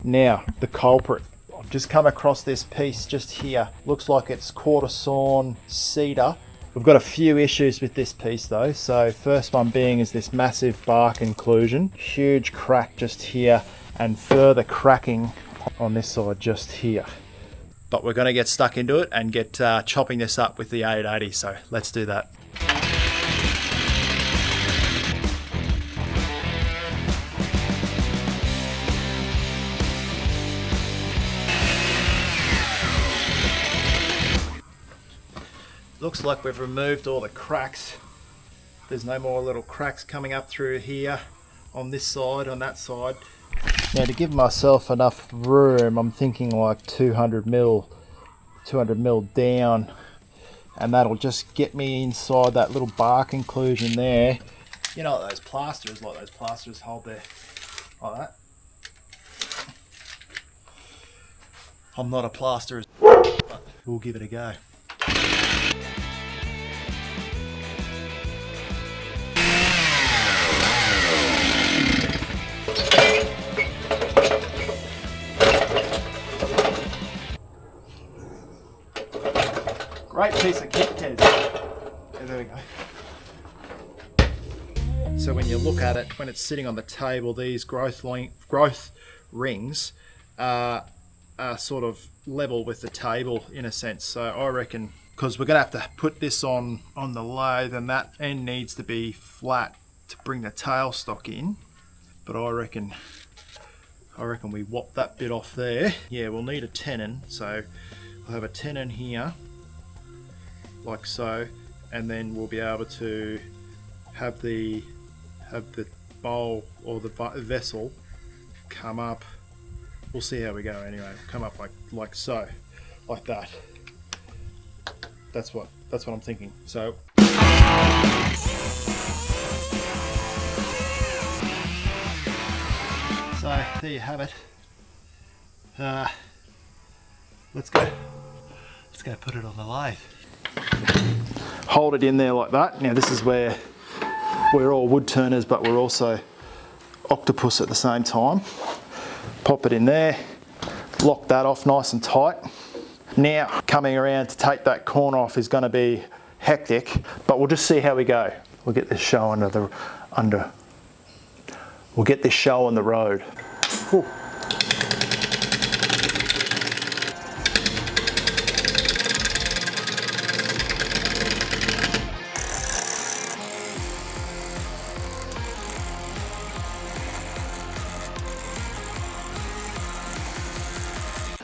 Now, the culprit. I've just come across this piece just here. Looks like it's quarter sawn cedar. We've got a few issues with this piece though. So first one being is this massive bark inclusion. Huge crack just here and further cracking on this side just here. But we're going to get stuck into it and get chopping this up with the 880. So let's do that. Looks like we've removed all the cracks. There's no more little cracks coming up through here on this side, on that side. Now to give myself enough room, I'm thinking like 200 mil down, and that'll just get me inside that little bark inclusion there. You know what those plasters, like those plasters hold there, like that. I'm not a plasterer, but we'll give it a go. Great piece of kit, Kezza. Yeah, there we go. So when you look at it, when it's sitting on the table, these growth rings are sort of level with the table in a sense. So I reckon, because we're going to have to put this on the lathe, and that end needs to be flat to bring the tailstock in. But I reckon we whop that bit off there. Yeah, we'll need a tenon. So I'll have a tenon here, like so, and then we'll be able to have the bowl or the vessel come up. We'll see how we go anyway. Come up like so, like that. That's what I'm thinking. So there you have it. Let's go put it on the lathe. Hold it in there like that. Now this is where we're all wood turners, but we're also octopus at the same time. Pop it in there, lock that off nice and tight. Now coming around to take that corner off is going to be hectic, but we'll just see how we go. We'll get this show on the road. Whew.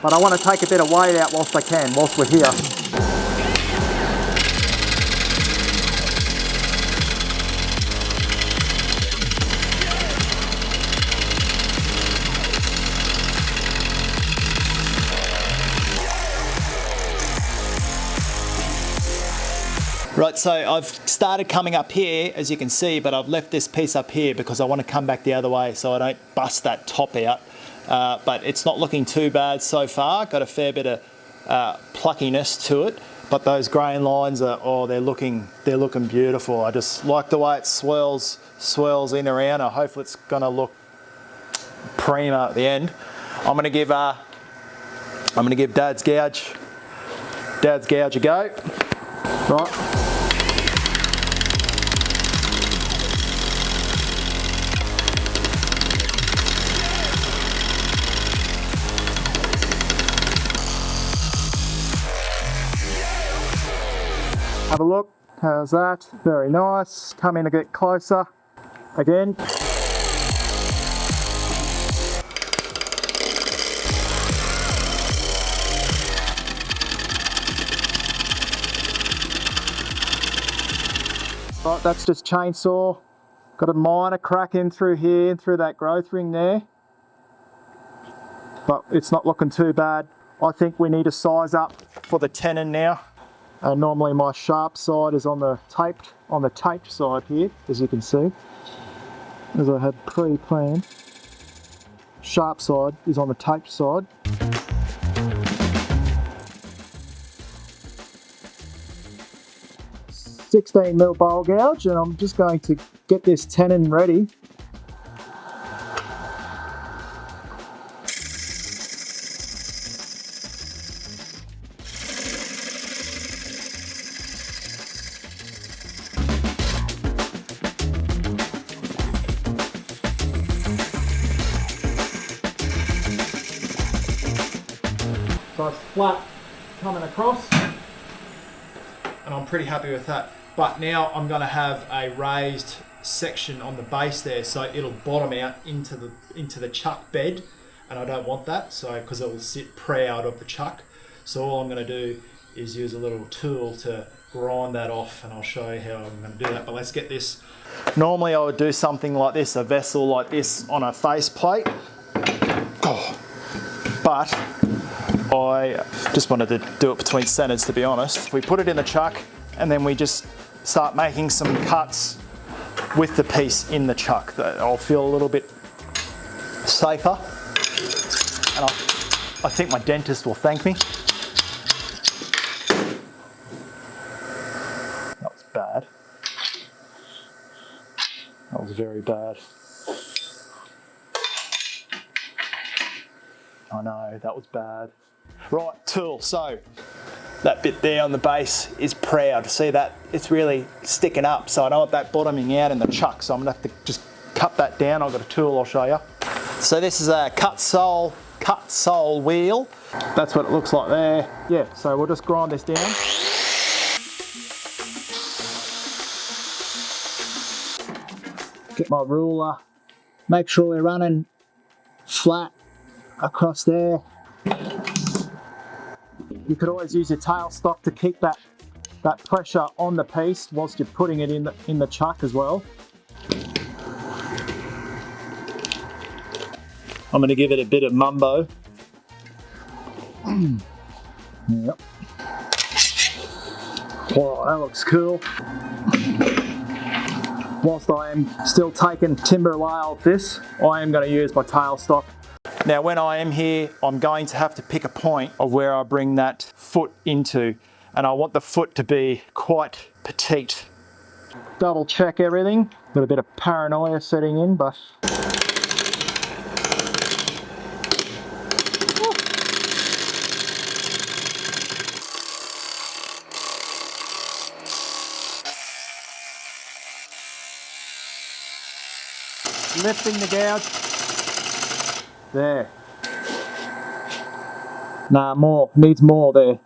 But I want to take a bit of weight out whilst we're here. Right, so I've started coming up here, as you can see, but I've left this piece up here because I want to come back the other way so I don't bust that top out. But it's not looking too bad so far. Got a fair bit of pluckiness to it, but those grain lines are, they're looking beautiful. I just like the way it swirls in around. Hopefully it's gonna look prima at the end. I'm gonna give Dad's gouge a go. Right. Have a look, how's that? Very nice. Come in a bit closer again. Right, that's just chainsaw. Got a minor crack in through here, through that growth ring there. But it's not looking too bad. I think we need to size up for the tenon now. Normally my sharp side is on the taped side here, as you can see, as I had pre-planned. Sharp side is on the taped side. .16mm bowl gouge, and I'm just going to get this tenon ready. So it's flat coming across, and I'm pretty happy with that. But now I'm going to have a raised section on the base there, so it'll bottom out into the chuck bed, and I don't want that, so because it will sit proud of the chuck. So all I'm going to do is use a little tool to grind that off, and I'll show you how I'm going to do that. But let's get this. Normally I would do something like this, a vessel like this on a face plate. But I just wanted to do it between centers, to be honest. We put it in the chuck, and then we just start making some cuts with the piece in the chuck. I'll feel a little bit safer, and I think my dentist will thank me. That was bad. That was very bad. I know, that was bad. Right, tool. So that bit there on the base is proud. See that? It's really sticking up. So I don't want that bottoming out in the chuck. So I'm gonna have to just cut that down. I've got a tool I'll show you. So this is a cut sole wheel. That's what it looks like there. Yeah, so we'll just grind this down. Get my ruler. Make sure we're running flat across there. You could always use your tailstock to keep that pressure on the piece whilst you're putting it in the chuck as well. I'm going to give it a bit of mumbo. Yep. Oh, that looks cool. Whilst I am still taking timber away off this, I am going to use my tailstock. Now when I am here, I'm going to have to pick a point of where I bring that foot into, and I want the foot to be quite petite. Double check everything. Got a bit of paranoia setting in, but lifting the gouge. There. Nah, more. Needs more there.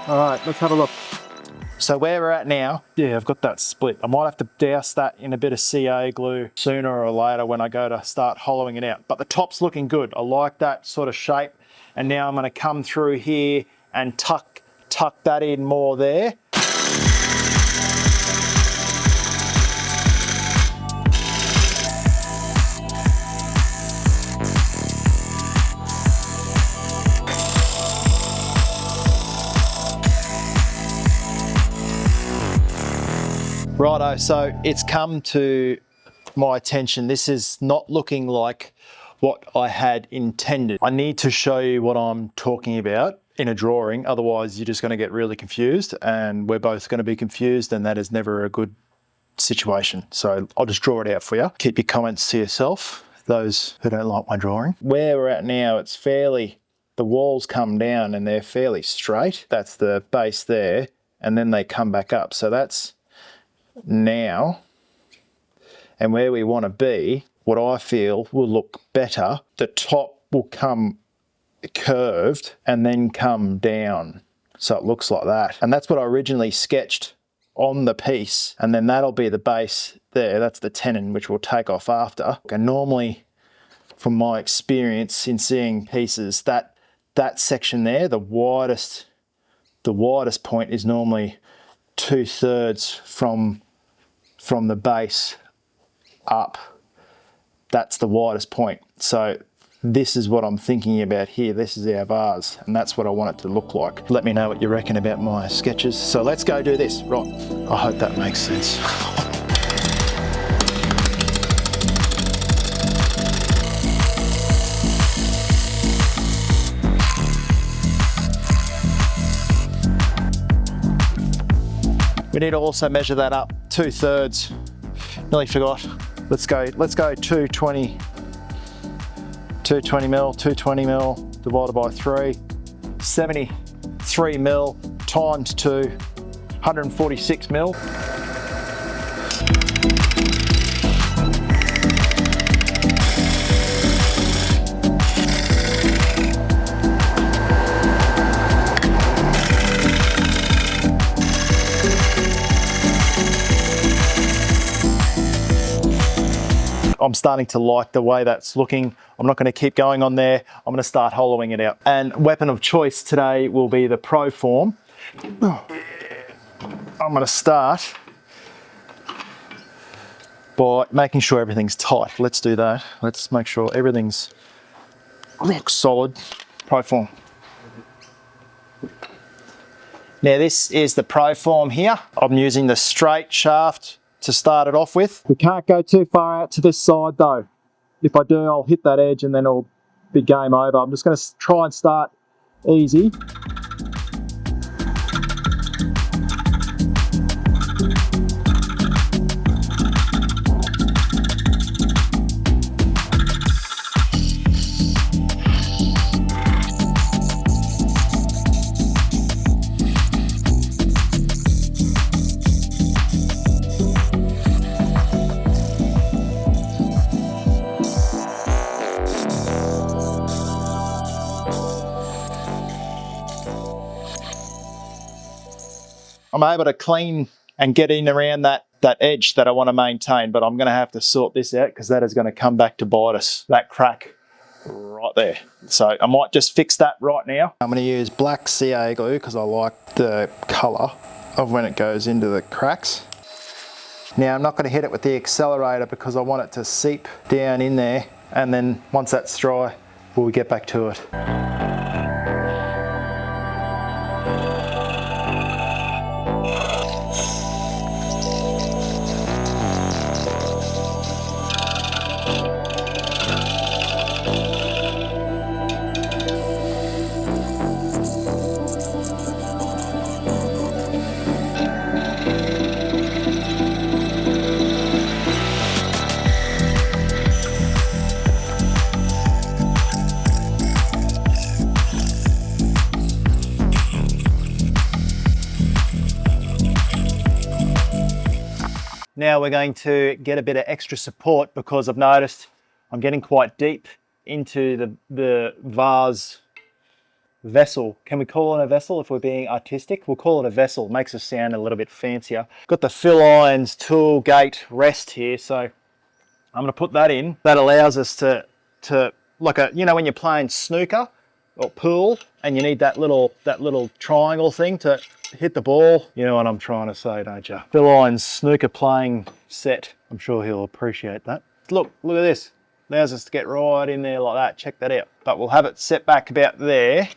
Alright, let's have a look. So where we're at now, yeah, I've got that split. I might have to douse that in a bit of CA glue sooner or later when I go to start hollowing it out. But the top's looking good. I like that sort of shape. And now I'm going to come through here and tuck that in more there. Righto, so it's come to my attention. This is not looking like what I had intended. I need to show you what I'm talking about in a drawing, otherwise you're just going to get really confused and we're both going to be confused, and that is never a good situation. So I'll just draw it out for you. Keep your comments to yourself, those who don't like my drawing. Where we're at now, it's fairly, the walls come down and they're fairly straight. That's the base there, and then they come back up. So that's now, and where we want to be, what I feel will look better, the top will come curved and then come down. So it looks like that. And that's what I originally sketched on the piece. And then that'll be the base there. That's the tenon, which we'll take off after. And normally, from my experience in seeing pieces, that section there, the widest point is normally 2/3 from the base up. That's the widest point. So this is what I'm thinking about here. This is our vase, and that's what I want it to look like. Let me know what you reckon about my sketches. So let's go do this. Right, I hope that makes sense. We need to also measure that up 2/3. Nearly forgot. Let's go 220 mil divided by 3, 70 3 mil times 2, 146 mil. I'm starting to like the way that's looking. I'm not going to keep going on there. I'm going to start hollowing it out. And weapon of choice today will be the Pro-Forme. I'm going to start by making sure everything's tight. Let's do that. Let's make sure everything's solid. Pro-Forme. Now this is the Pro-Forme here. I'm using the straight shaft to start it off with. We can't go too far out to this side though. If I do, I'll hit that edge and then it'll be game over. I'm just going to try and start easy. I'm able to clean and get in around that edge that I want to maintain, but I'm going to have to sort this out because that is going to come back to bite us, that crack right there. So I might just fix that right now. I'm going to use black CA glue because I like the colour of when it goes into the cracks. Now I'm not going to hit it with the accelerator because I want it to seep down in there, and then once that's dry, we'll get back to it. Now we're going to get a bit of extra support because I've noticed I'm getting quite deep into the vase vessel. Can we call it a vessel if we're being artistic? We'll call it a vessel. Makes us sound a little bit fancier. Got the fill irons tool gate rest here, so I'm going to put that in. That allows us to like a, you know, when you're playing snooker or pool and you need that little triangle thing to hit the ball. You know what I'm trying to say, don't you? Phil Iron's snooker playing set. I'm sure he'll appreciate that. Look at this. Allows us to get right in there like that. Check that out. But we'll have it set back about there.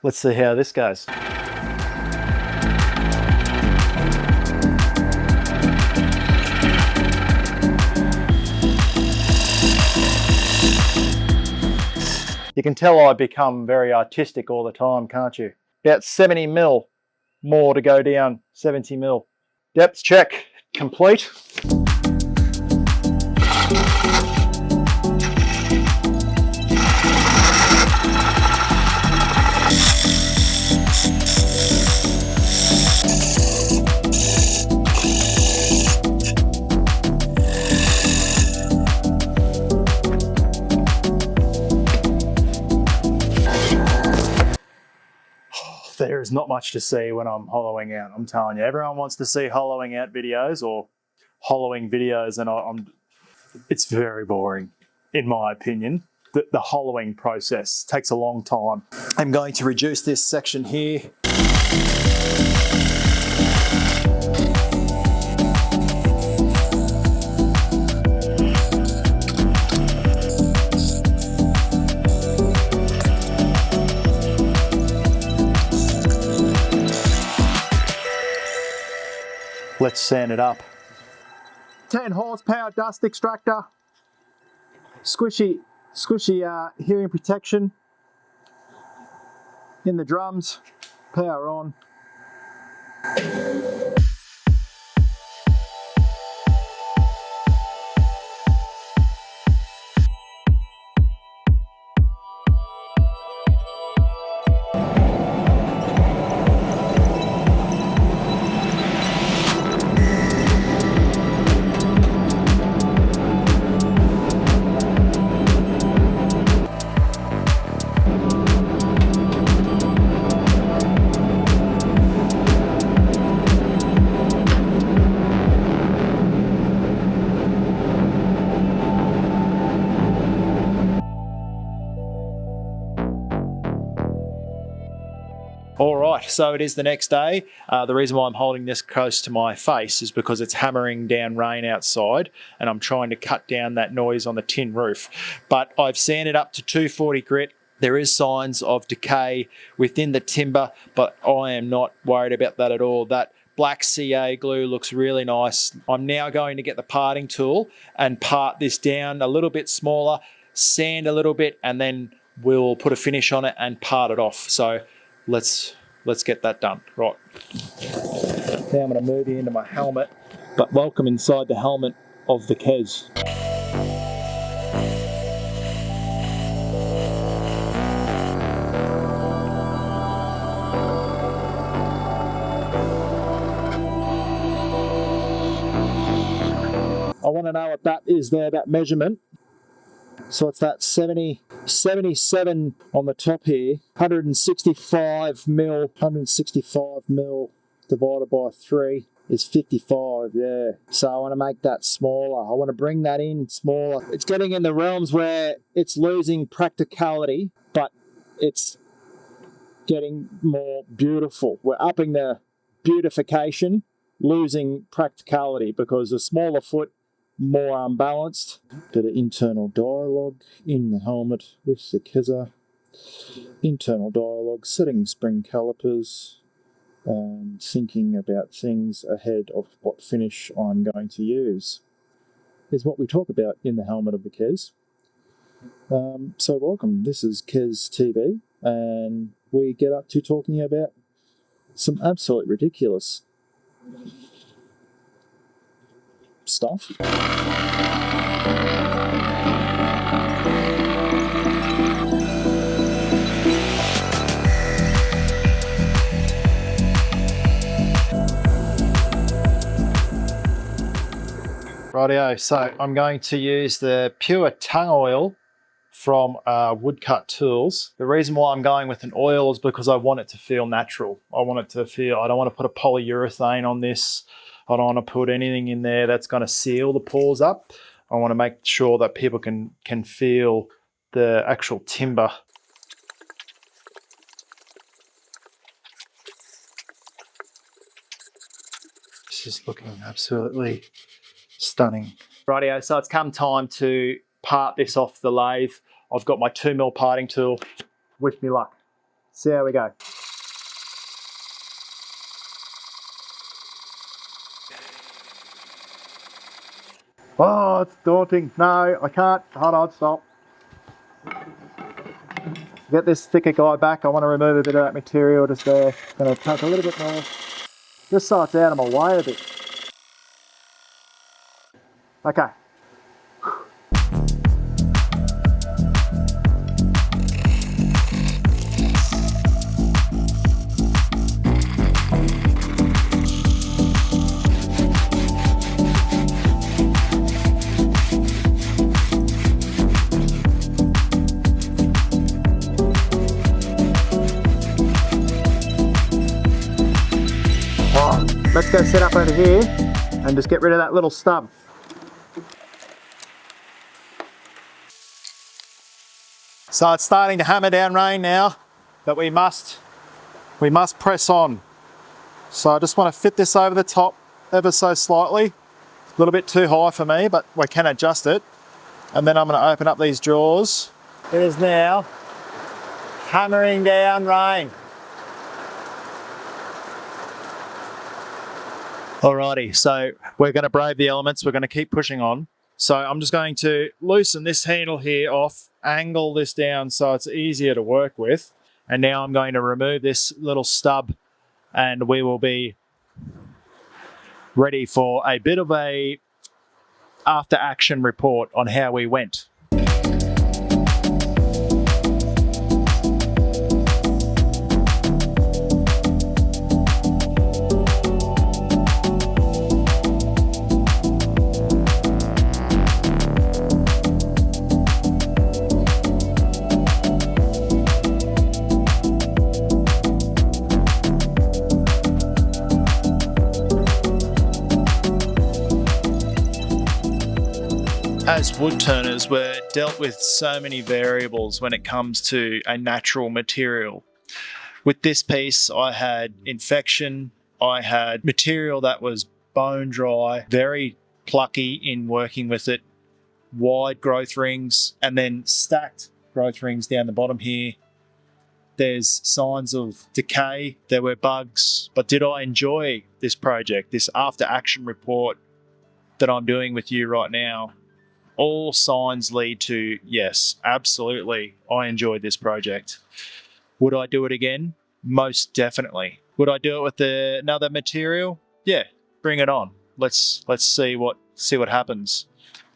Let's see how this goes. You can tell I become very artistic all the time, can't you? About 70 mil more to go down, 70 mil. Depth check complete. There is not much to see when I'm hollowing out, I'm telling you. Everyone wants to see hollowing out videos or hollowing videos, and it's very boring, in my opinion. The hollowing process takes a long time. I'm going to reduce this section here. Let's sand it up. 10 horsepower dust extractor, squishy hearing protection in the drums, power on. All right, so it is the next day. The reason why I'm holding this close to my face is because it's hammering down rain outside and I'm trying to cut down that noise on the tin roof. But I've sanded up to 240 grit. There is signs of decay within the timber, but I am not worried about that at all. That black CA glue looks really nice. I'm now going to get the parting tool and part this down a little bit smaller, sand a little bit, and then we'll put a finish on it and part it off. So let's get that done. Right. Now I'm going to move you into my helmet, but welcome inside the helmet of the Kezza. I want to know what that is there, that measurement. So it's that 77 on the top here, 165 mil divided by 3 is 55, yeah. So I want to make that smaller. I want to bring that in smaller. It's getting in the realms where it's losing practicality, but it's getting more beautiful. We're upping the beautification, losing practicality, because the smaller foot, more unbalanced. Bit of internal dialogue in the helmet with the Kezza. Internal dialogue, setting spring calipers and thinking about things ahead of what finish I'm going to use is what we talk about in the helmet of the Kezza. So welcome, this is Kezza TV, and we get up to talking about some absolutely ridiculous stuff. Rightio, so I'm going to use the pure tung oil from Woodcut tools. The reason why I'm going with an oil is because I want it to feel natural. I want it to feel, I don't want to put a polyurethane on this. I don't want to put anything in there that's going to seal the pores up. I want to make sure that people can feel the actual timber. This is looking absolutely stunning. Rightio, so it's come time to part this off the lathe. I've got my 2mm parting tool. Wish me luck. See how we go. Oh, it's daunting. No, I can't. Hold on, stop. Get this thicker guy back. I want to remove a bit of that material just there. Going to take a little bit more, just so it's out of my way a bit. Okay. Let's go set up over here and just get rid of that little stub. So it's starting to hammer down rain now, but we must press on. So I just want to fit this over the top ever so slightly. A little bit too high for me, but we can adjust it. And then I'm going to open up these drawers. It is now hammering down rain. Alrighty, so we're going to brave the elements. We're going to keep pushing on. So I'm just going to loosen this handle here off, angle this down so it's easier to work with. And now I'm going to remove this little stub and we will be ready for a bit of a after action report on how we went. As woodturners, we're dealt with so many variables when it comes to a natural material. With this piece, I had infection, I had material that was bone dry, very plucky in working with it, wide growth rings, and then stacked growth rings down the bottom here. There's signs of decay, there were bugs, but did I enjoy this project, this after action report that I'm doing with you right now? All signs lead to yes, absolutely, I enjoyed this project. Would I do it again? Most definitely. Would I do it with another material? Yeah, bring it on. Let's see what happens.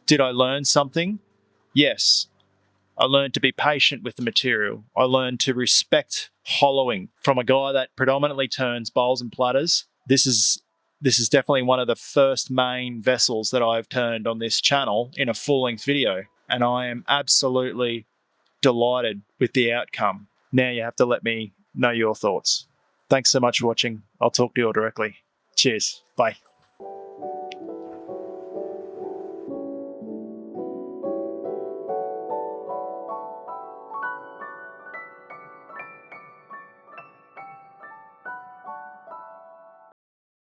Did I learn something? Yes. I learned to be patient with the material. I learned to respect hollowing from a guy that predominantly turns bowls and platters. This is definitely one of the first main vessels that I've turned on this channel in a full-length video, and I am absolutely delighted with the outcome. Now you have to let me know your thoughts. Thanks so much for watching. I'll talk to you all directly. Cheers. Bye.